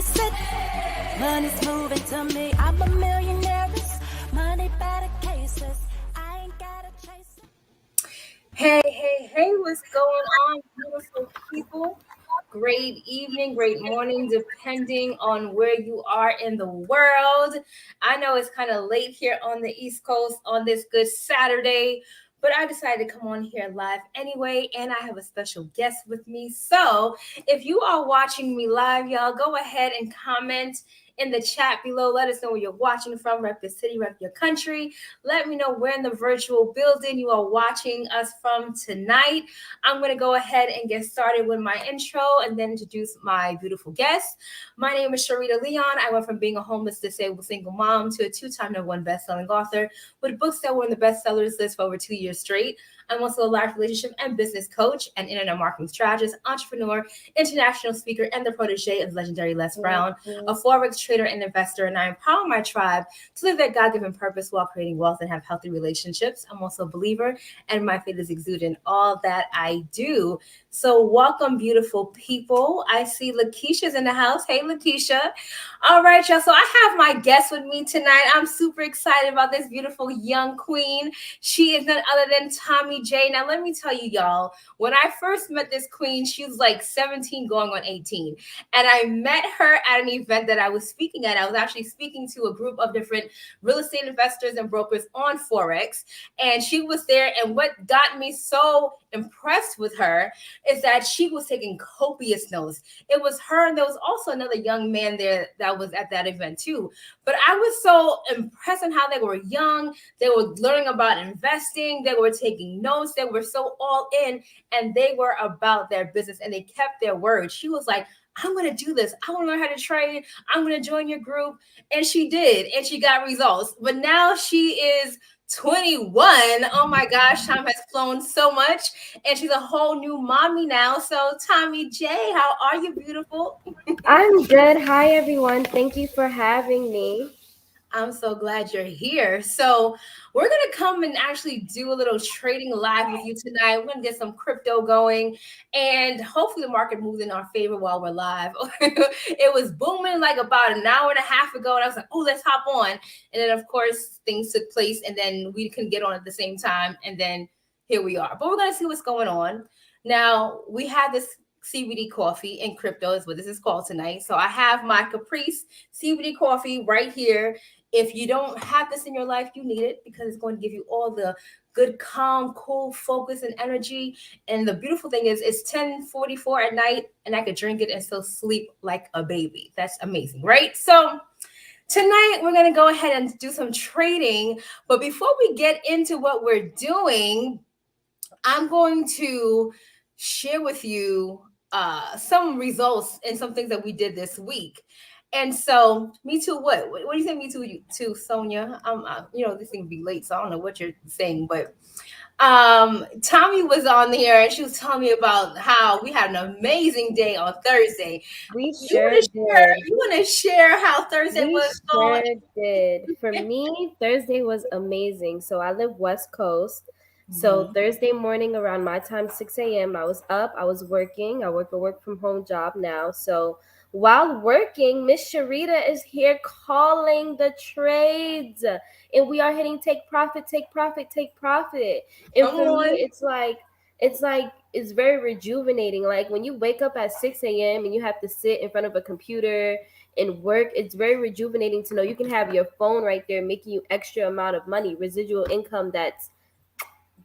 face it. Money's moving to me. I'm a millionaire. Money better cases. I ain't gotta chase it. Hey, what's going on, beautiful people? Great evening, great morning, depending on where you are in the world. I know it's kind of late here on the East Coast on this good Saturday, but I decided to come on here live anyway, and I have a special guest with me. So if you are watching me live, y'all, go ahead and comment in the chat below. Let us know where you're watching from, rep your city, rep your country. Let me know where in the virtual building you are watching us from tonight. I'm going to go ahead and get started with my intro and then introduce my beautiful guest. My name is Sharita Leon. I went from being a homeless, disabled single mom to a two-time #1 best-selling author with books that were on the bestsellers list for over 2 years straight. I'm also a life relationship and business coach, an internet marketing strategist, entrepreneur, international speaker, and the protege of legendary Les Brown, a Forex trader and investor, and I empower my tribe to live their God-given purpose while creating wealth and have healthy relationships. I'm also a believer, and my faith is exuded in all that I do. So welcome, beautiful people. I see Lakeisha's in the house. Hey, Lakeisha. All right, y'all. So I have my guest with me tonight. I'm super excited about this beautiful young queen. She is none other than Tommy J. Now, let me tell you, y'all, when I first met this queen, she was like 17 going on 18. And I met her at an event that I was speaking at. I was actually speaking to a group of different real estate investors and brokers on Forex. And she was there. And what got me so impressed with her is that she was taking copious notes. It was her, and there was also another young man there that was at that event too. But I was so impressed on how they were young. They were learning about investing. They were taking notes. They were so all in, and they were about their business, and they kept their word. She was like, I'm going to do this. I want to learn how to trade. I'm going to join your group. And she did, and she got results. But now she is 21. Oh my gosh, time has flown so much, and she's a whole new mommy now. So Tommy J, how are you, beautiful? I'm good. Hi, everyone. Thank you for having me. I'm so glad you're here. So we're going to come and actually do a little trading live with you tonight. We're going to get some crypto going, and hopefully the market moves in our favor while we're live. It was booming like about an hour and a half ago, and I was like, oh, let's hop on. And then, of course, things took place, and then we couldn't get on at the same time, and then here we are. But we're going to see what's going on. Now, we have this CBD coffee and crypto is what this is called tonight. So I have my Caprice CBD coffee right here. If you don't have this in your life, you need it because it's going to give you all the good, calm, cool focus and energy. And the beautiful thing is it's 10:44 at night and I could drink it and still sleep like a baby. That's amazing, right? So tonight we're going to go ahead and do some trading. But before we get into what we're doing, I'm going to share with you some results and some things that we did this week. And so, me too. What do you think? Me too, Sonia. This thing will be late, so I don't know what you're saying, but Tommy was on here and she was telling me about how we had an amazing day on Thursday. We sure did. You want to share how Thursday was going? We sure did. For me, Thursday was amazing. So I live West Coast. So Thursday morning around my time, 6 a.m., I was up. I was working. I work a work from home job now. So while working, Miss Sharita is here calling the trades. And we are hitting take profit, take profit, take profit. And for me, it's very rejuvenating. Like when you wake up at 6 a.m. and you have to sit in front of a computer and work, it's very rejuvenating to know you can have your phone right there making you extra amount of money, residual income that's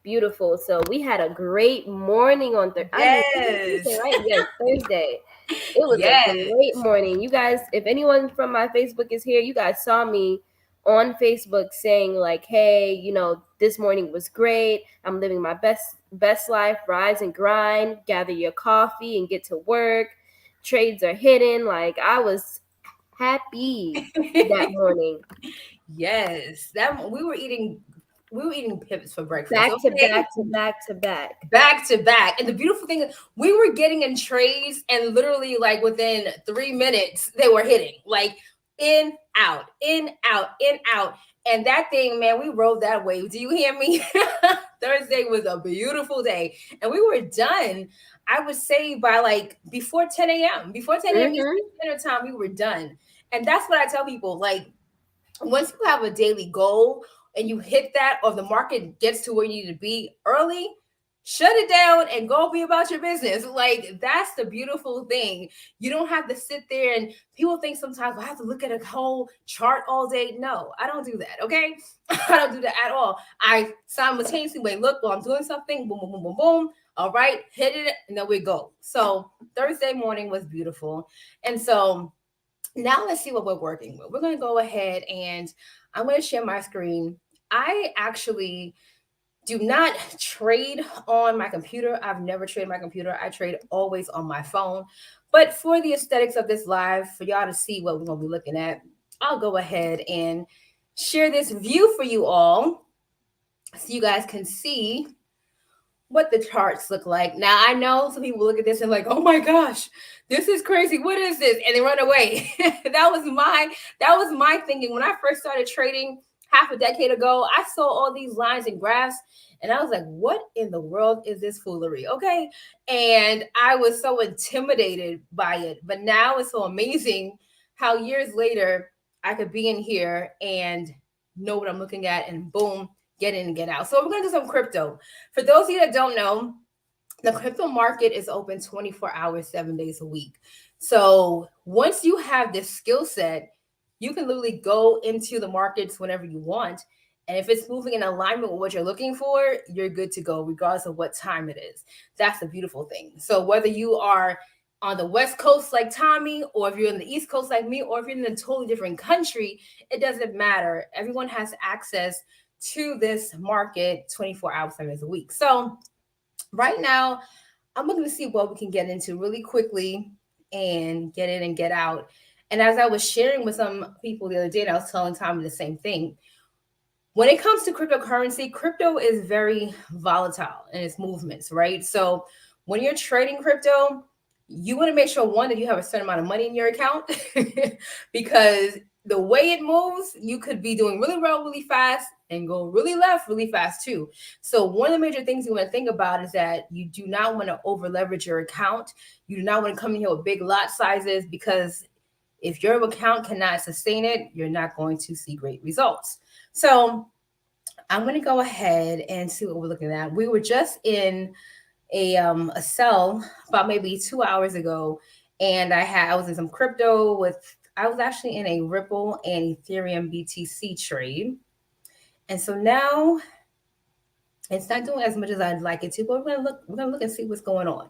beautiful. So we had a great morning on Thursday. Yes. Thursday. It was a great morning. You guys, if anyone from my Facebook is here, you guys saw me on Facebook saying like, hey, this morning was great. I'm living my best life, rise and grind, gather your coffee and get to work. Trades are hidden. Like I was happy that morning. Yes. We were eating pivots for breakfast. Back to back. And the beautiful thing is we were getting in trades and literally like within 3 minutes they were hitting like in, out, in, out, in, out. And that thing, man, we rode that wave. Do you hear me? Thursday was a beautiful day. And we were done, I would say, by like before 10 a.m. Before 10 a.m. Eastern Standard Time, we were done. And that's what I tell people. Like, once you have a daily goal and you hit that, or the market gets to where you need to be early, shut it down and go be about your business. Like, that's the beautiful thing. You don't have to sit there, and people think sometimes, well, I have to look at a whole chart all day. No, I don't do that. Okay. I don't do that at all. I simultaneously wait, look, while I'm doing something, boom, boom, boom, boom, boom. All right, hit it, and then we go. So Thursday morning was beautiful. And so now let's see what we're working with. We're going to go ahead and I'm going to share my screen. I actually do not trade on my computer. I've never traded my computer. I trade always on my phone. But for the aesthetics of this live, for y'all to see what we're going to be looking at, I'll go ahead and share this view for you all so you guys can see what the charts look like. Now, I know some people look at this and like, oh my gosh, this is crazy. What is this? And they run away. That was my thinking when I first started trading half a decade ago. I saw all these lines and graphs and I was like, what in the world is this foolery? Okay. And I was so intimidated by it. But now it's so amazing how years later I could be in here and know what I'm looking at, and boom, get in and get out. So we're going to do some crypto. For those of you that don't know, the crypto market is open 24 hours, 7 days a week. So once you have this skill set, you can literally go into the markets whenever you want. And if it's moving in alignment with what you're looking for, you're good to go, regardless of what time it is. That's the beautiful thing. So whether you are on the West Coast like Tommy, or if you're in the East Coast like me, or if you're in a totally different country, it doesn't matter. Everyone has access to this market 24 hours, 7 days a week. So right now, I'm looking to see what we can get into really quickly and get in and get out. And as I was sharing with some people the other day, I was telling Tommy the same thing. When it comes to cryptocurrency, crypto is very volatile in its movements, right? So when you're trading crypto, you want to make sure, one, that you have a certain amount of money in your account because the way it moves, you could be doing really well, really fast, and go really left really fast too. So one of the major things you want to think about is that you do not want to over leverage your account. You do not want to come in here with big lot sizes, because if your account cannot sustain it, you're not going to see great results. So I'm going to go ahead and see what we're looking at. We were just in a sell about maybe 2 hours ago, and I was in some crypto I was actually in a Ripple and Ethereum BTC trade. And so now it's not doing as much as I'd like it to, but we're gonna look and see what's going on.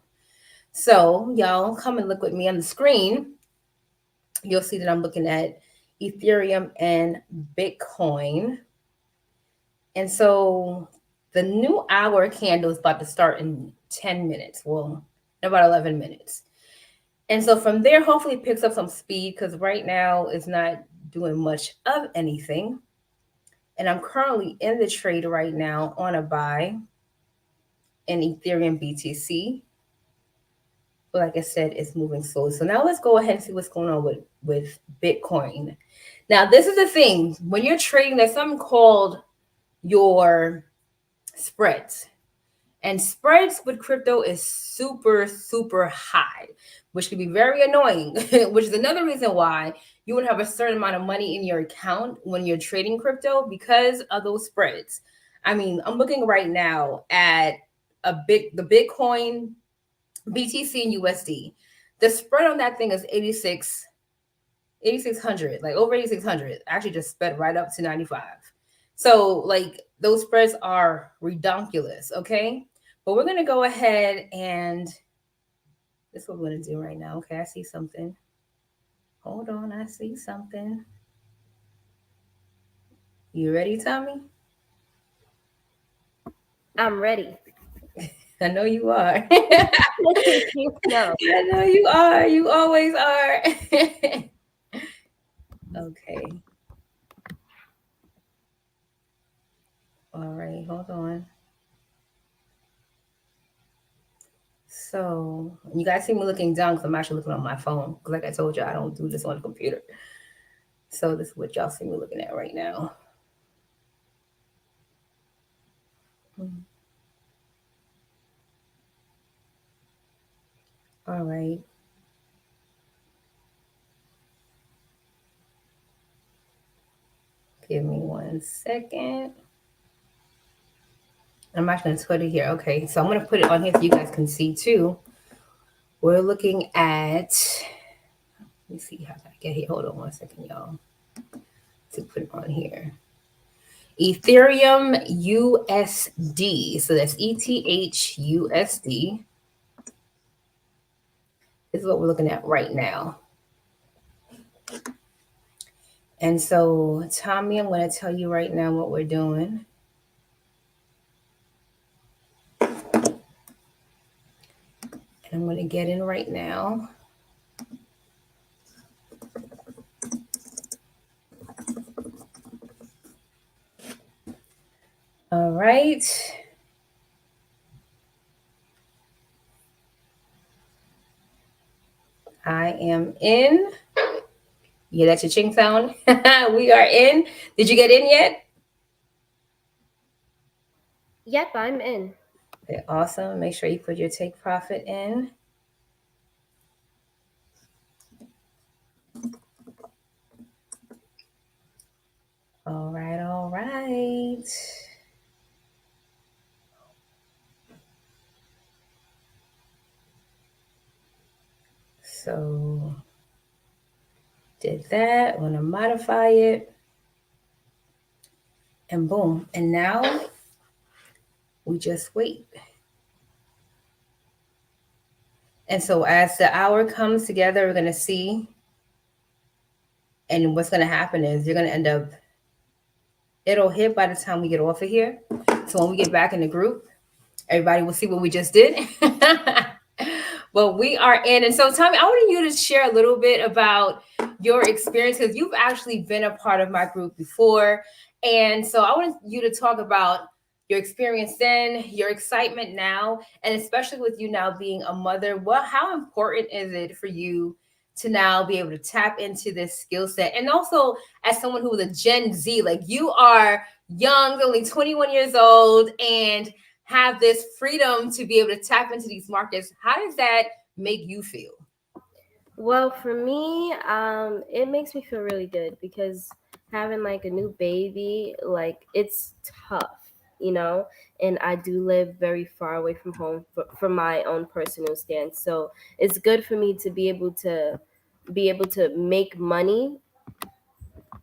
So y'all come and look with me on the screen. You'll see that I'm looking at Ethereum and Bitcoin. And so the new hour candle is about to start in 10 minutes. Well, about 11 minutes. And so from there, hopefully it picks up some speed, because right now it's not doing much of anything. And I'm currently in the trade right now on a buy in Ethereum BTC. But like I said, it's moving slowly. So now let's go ahead and see what's going on with Bitcoin. Now, this is the thing. When you're trading, there's something called your spreads. And spreads with crypto is super, super high, which can be very annoying, which is another reason why you would have a certain amount of money in your account when you're trading crypto, because of those spreads. I mean, I'm looking right now at the Bitcoin, BTC, and USD. The spread on that thing is 8,600, like over 8,600. Actually just sped right up to 95. So like those spreads are redonkulous, okay? But we're going to go ahead and this is what we're going to do right now. Okay, I see something. Hold on, I see something. You ready, Tommy? I'm ready. I know you are. No. I know you are. You always are. Okay. All right, hold on. So you guys see me looking down because I'm actually looking on my phone. Because like I told you, I don't do this on the computer. So this is what y'all see me looking at right now. All right. Give me 1 second. I'm actually going to put it here. Okay, so I'm going to put it on here so you guys can see too. We're looking at, let me see how I get here. Hold on 1 second, y'all. To put it on here. Ethereum USD. So that's ETHUSD. This is what we're looking at right now. And so, Tommy, I'm going to tell you right now what we're doing. And I'm going to get in right now. All right. I am in. Yeah, that's your ching sound. We are in. Did you get in yet? Yep, I'm in. Okay, awesome. Make sure you put your take profit in. All right, all right. So did that. I'm gonna modify it. And boom. And now we just wait. And so as the hour comes together, we're gonna see. And what's gonna happen is you're gonna end up, it'll hit by the time we get off of here. So when we get back in the group, everybody will see what we just did. But we are in. And so, Tommy, I wanted you to share a little bit about your experience because you've actually been a part of my group before. And so I wanted you to talk about your experience then, your excitement now, and especially with you now being a mother. How important is it for you to now be able to tap into this skill set? And also, as someone who is a Gen Z, like you are young, only 21 years old, and have this freedom to be able to tap into these markets. How does that make you feel? Well, for me, it makes me feel really good because having like a new baby, like it's tough, you know, and I do live very far away from home from my own personal stance. So it's good for me to be able to make money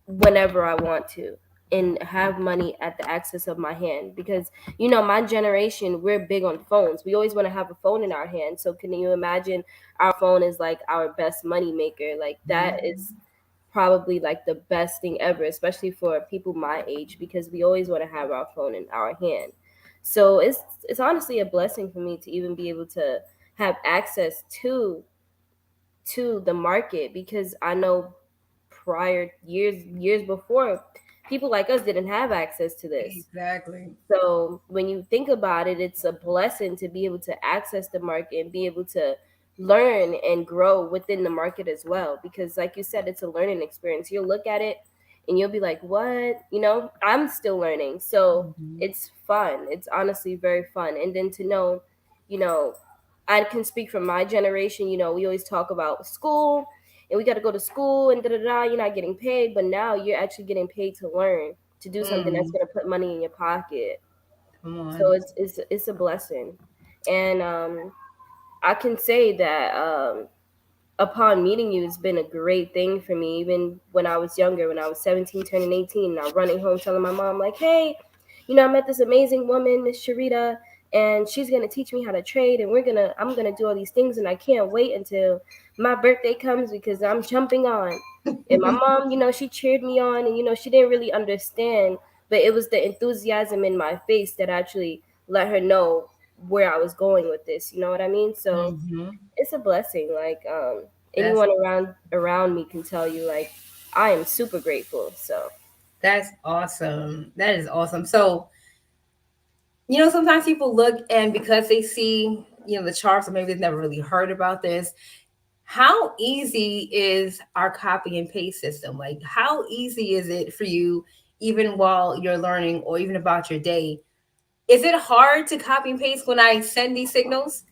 whenever I want to and have money at the access of my hand because my generation, we're big on phones. We always want to have a phone in our hand. So can you imagine our phone is like our best money maker? Like that is probably like the best thing ever, especially for people my age, because we always want to have our phone in our hand. So it's honestly a blessing for me to even be able to have access to the market, because I know prior years before, people like us didn't have access to this. Exactly. So when you think about it, it's a blessing to be able to access the market and be able to learn and grow within the market as well, because like you said, it's a learning experience. You'll look at it and you'll be like, what, I'm still learning. So it's fun. It's honestly very fun. And then to know, you know I can speak from my generation. We always talk about school and we got to go to school and you're not getting paid, but now you're actually getting paid to learn, to do something that's going to put money in your pocket. Come on. So it's a blessing. And I can say that upon meeting you, it's been a great thing for me. Even when I was younger, when I was 17 turning 18, and I'm running home telling my mom like, hey, I met this amazing woman, Miss Sharita, and she's gonna teach me how to trade, and I'm gonna do all these things, and I can't wait until my birthday comes because I'm jumping on. And my mom, she cheered me on, and she didn't really understand, but it was the enthusiasm in my face that actually let her know where I was going with this. You know what I mean? So it's a blessing. Like anyone around me can tell you, like, I am super grateful. So that's awesome. That is awesome. So sometimes people look, and because they see the charts, or maybe they've never really heard about this, how easy is our copy and paste system? Like, how easy is it for you, even while you're learning or even about your day, Is it hard to copy and paste when I send these signals?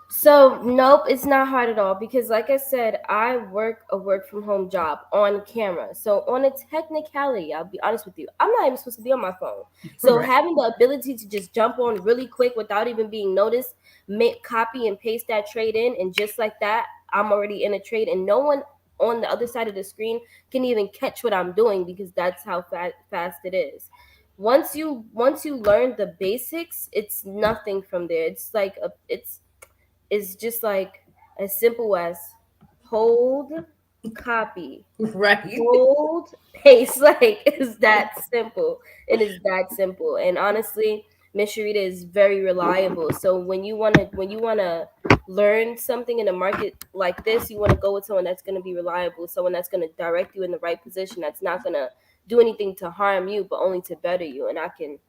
So nope, it's not hard at all because like I said, I work a work from home job on camera. So on a technicality, I'll be honest with you, I'm not even supposed to be on my phone. So Right. having the ability to just jump on really quick without even being noticed, make copy and paste that trade in, and just like that, I'm already in a trade, and no one on the other side of the screen can even catch what I'm doing because that's how fast it is. Once you learn the basics, it's nothing from there. It's like a it's is just like as simple as hold, copy, Right. hold, paste. Like it's that simple. It is that simple. And honestly, Miss Sharita is very reliable. So when you wanna learn something in a market like this, you want to go with someone that's gonna be reliable, someone that's gonna direct you in the right position, that's not gonna do anything to harm you, but only to better you. And I can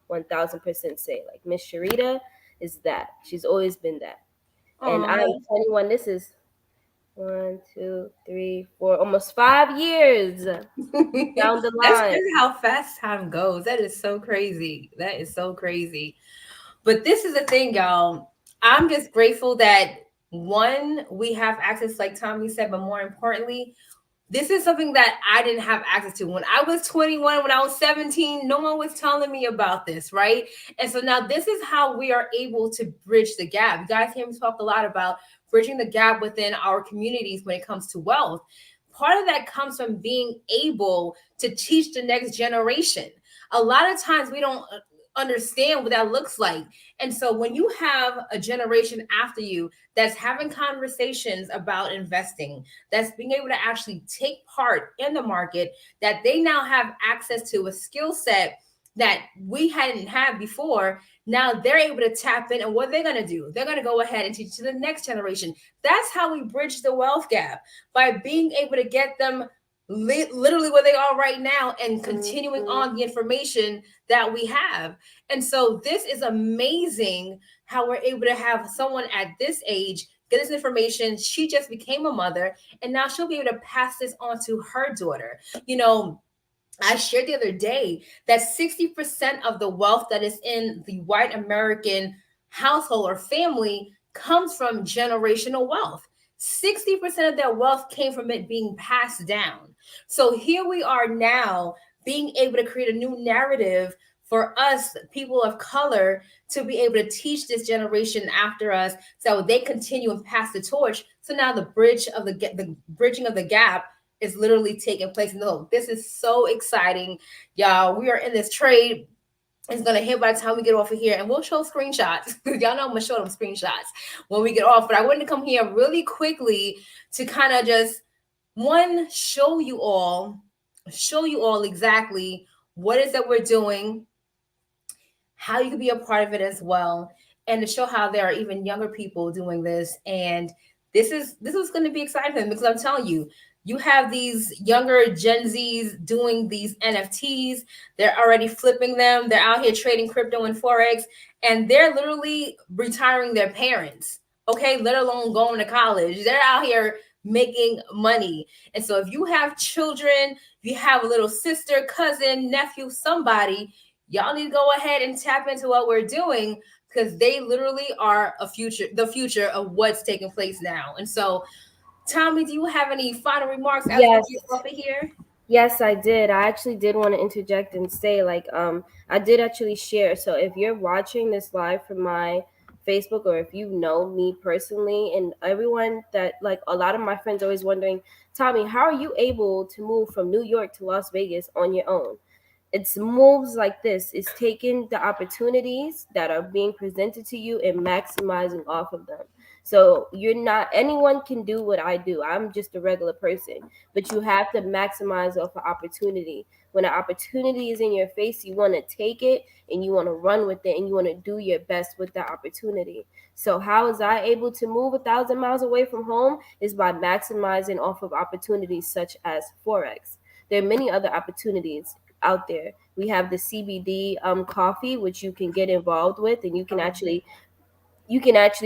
1000% say like Miss Sharita is that. She's always been that. And I'm Oh, 21. This is 1, 2, 3, 4, almost 5 years down the that's line. crazy how fast time goes. That is so crazy. That is so crazy. But this is the thing, y'all. I'm just grateful that one, we have access, like Tommy said, but more importantly, this is something that I didn't have access to. When I was 21, when I was 17, no one was telling me about this, right? And so now this is how we are able to bridge the gap. You guys hear me talk a lot about bridging the gap within our communities when it comes to wealth. Part of that comes from being able to teach the next generation. A lot of times we don't understand what that looks like. And so when you have a generation after you that's having conversations about investing, that's being able to actually take part in the market, that they now have access to a skill set that we hadn't had before. Now they're able to tap in, and what they're going to do, they're going to go ahead and teach to the next generation. That's how we bridge the wealth gap, by being able to get them literally where they are right now and continuing Mhm. on the information that we have. And so this is amazing how we're able to have someone at this age get this information. She just became a mother, and now she'll be able to pass this on to her daughter. You know, I shared the other day that 60% of the wealth that is in the white American household or family comes from generational wealth. 60% of their wealth came from it being passed down. So here we are now being able to create a new narrative for us, people of color, to be able to teach this generation after us so they continue and pass the torch. So now the bridging of the gap is literally taking place. No, this is so exciting, y'all. We are in this trade. It's gonna hit by the time we get off of here, and we'll show screenshots. Y'all know I'm gonna show them screenshots when we get off. But I wanted to come here really quickly to kind of just one show you all exactly what it is that we're doing, how you can be a part of it as well, and to show how there are even younger people doing this. And this is going to be exciting because I'm telling you, you have these younger Gen Zs doing these NFTs. They're already flipping them. They're out here trading crypto and forex, and they're literally retiring their parents. Okay, let alone going to college. They're out here making money. And so if you have children, if you have a little sister, cousin, nephew, somebody, y'all need to go ahead and tap into what we're doing, because they literally are the future of what's taking place now. And so, Tommy, do you have any final remarks as we Yes. get off of here? Yes, I did. I actually did want to interject and say, like, I did actually share. So if you're watching this live from my Facebook, or if you know me personally, and everyone that, like, a lot of my friends always wondering, Tommy, how are you able to move from New York to Las Vegas on your own? It's moves like this. It's taking the opportunities that are being presented to you and maximizing off of them. So you're not, anyone can do what I do. I'm just a regular person, but you have to maximize off an opportunity. When an opportunity is in your face, you want to take it and you want to run with it and you want to do your best with that opportunity. So how is I able to move 1,000 miles away from home? Is by maximizing off of opportunities such as forex. There are many other opportunities out there. We have the CBD coffee, which you can get involved with, and you can actually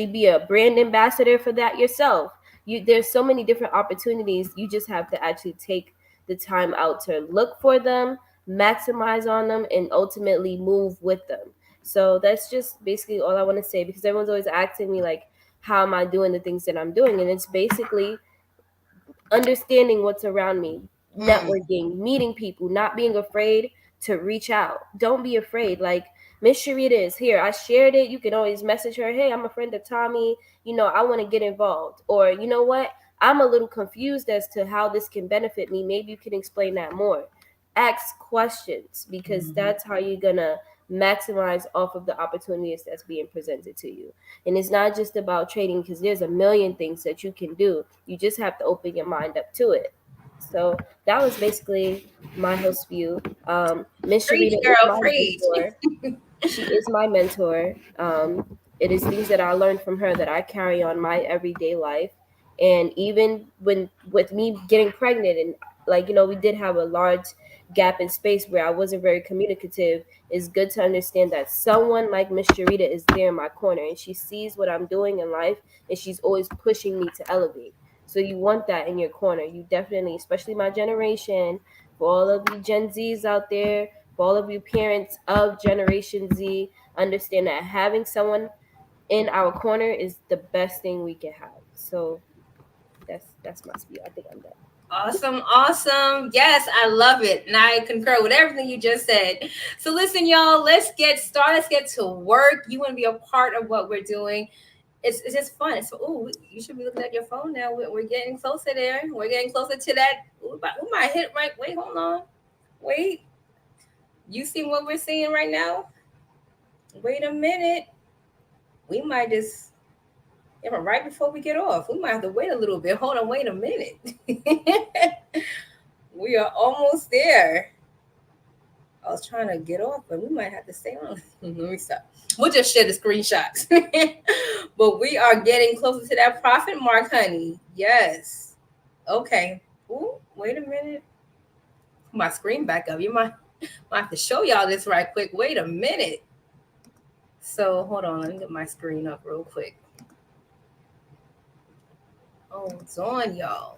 be a brand ambassador for that yourself. There's so many different opportunities. You just have to actually take the time out to look for them, maximize on them, and ultimately move with them. So that's just basically all I want to say, because everyone's always asking me like, how am I doing the things that I'm doing? And it's basically understanding what's around me, networking, meeting people, not being afraid to reach out. Don't be afraid. Like Miss Sharita is here. I shared it. You can always message her. Hey, I'm a friend of Tommy. I want to get involved. Or you know what? I'm a little confused as to how this can benefit me. Maybe you can explain that more. Ask questions, because that's how you're gonna maximize off of the opportunities that's being presented to you. And it's not just about trading, because there's a million things that you can do. You just have to open your mind up to it. So that was basically my host view. Miss Preach, Sharita is girl, my preach. mentor. She is my mentor. It is things that I learned from her that I carry on my everyday life. And even when with me getting pregnant, and we did have a large gap in space where I wasn't very communicative, it's good to understand that someone like Miss Sharita is there in my corner, and she sees what I'm doing in life, and she's always pushing me to elevate. So you want that in your corner. You definitely, especially my generation, for all of you Gen Zs out there, for all of you parents of Generation Z, understand that having someone in our corner is the best thing we can have. So that's my spiel. I think I'm done. Awesome. Yes, I love it. And I concur with everything you just said. So listen, y'all, let's get started. Let's get to work. You want to be a part of what we're doing. It's just fun. So, you should be looking at your phone now. We're getting closer there. We're getting closer to that. We might hit right. Wait, hold on. Wait. You see what we're seeing right now? Wait a minute. We might just, right before we get off, we might have to wait a little bit. Hold on. Wait a minute. We are almost there. I was trying to get off, but we might have to stay on. Let me stop. We'll just share the screenshots. But we are getting closer to that profit mark, honey. Yes. Okay. Ooh, wait a minute. Put my screen back up. You might have to show y'all this right quick. Wait a minute. So hold on. Let me get my screen up real quick. Oh, it's on, y'all.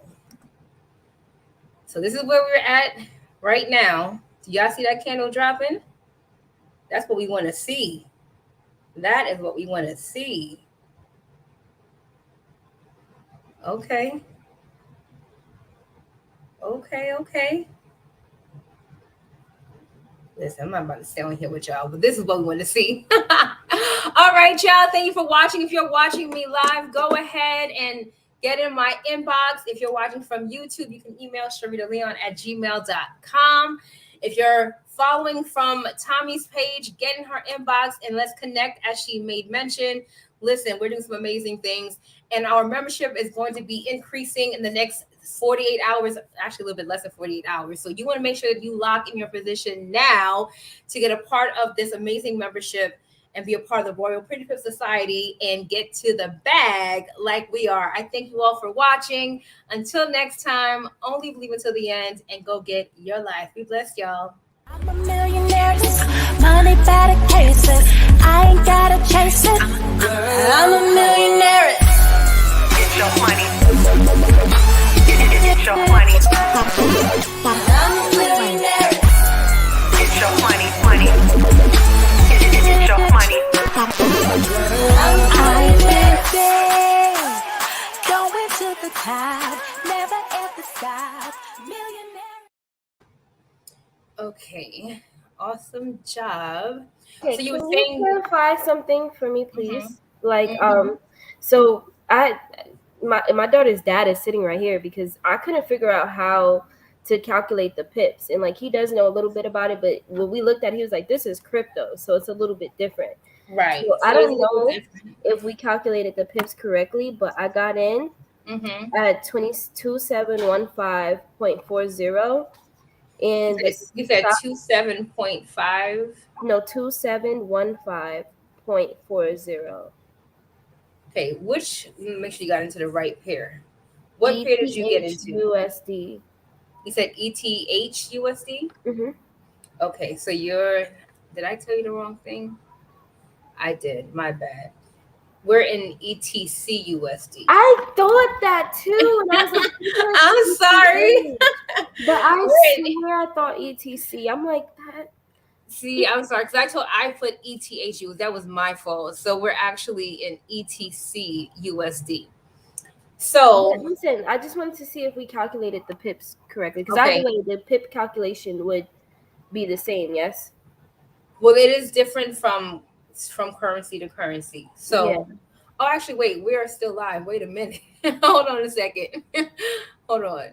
So this is where we're at right now. Do y'all see that candle dropping? That's what we want to see. That is what we want to see. Okay. Listen, I'm not about to stay on here with y'all, but this is what we want to see. All right, y'all. Thank you for watching. If you're watching me live, go ahead and get in my inbox. If you're watching from YouTube, you can email sharitaleon@gmail.com. If you're following from Tommy's page, get in her inbox and let's connect, as she made mention. Listen, we're doing some amazing things, and our membership is going to be increasing in the next 48 hours, actually a little bit less than 48 hours. So you want to make sure that you lock in your position now to get a part of this amazing membership and be a part of the Royal Pretty Pip Society and get to the bag like we are. I thank you all for watching. Until next time, only believe until the end and go get your life. Be blessed, y'all. I'm a millionaire, money better cases. I ain't gotta chase it. I'm a millionaire. Get your money. Get your money. I'm a millionaire. Get your money. Get your money. I've been big, going to the top, never ever stop. Millionaire. Okay, awesome job. Okay, So you were can saying, clarify something for me, please? So my daughter's dad is sitting right here, because I couldn't figure out how to calculate the pips, and he does know a little bit about it, but when we looked at it, he was like, this is crypto, so it's a little bit different. right. So I don't know if we calculated the pips correctly, but I got in at 2715.40, and You said 27.5. no, 2715.40. Okay, make sure you got into the right pair. What pair did you get into? USD. You said ETH USD? Mm-hmm. Okay, so did I tell you the wrong thing? I did, my bad. We're in ETC USD. I thought that too, and I was like, I'm sorry. but I swear I thought ETC. I'm like that. See, I'm sorry because I put ETHU. That was my fault. So we're actually in ETC USD. So Yeah, listen, I just wanted to see if we calculated the pips correctly because Okay. either way, the pip calculation would be the same. Yes. well, it is different from currency to currency. So Yeah. oh, actually, wait, we are still live. Wait a minute. Hold on a second. Hold on.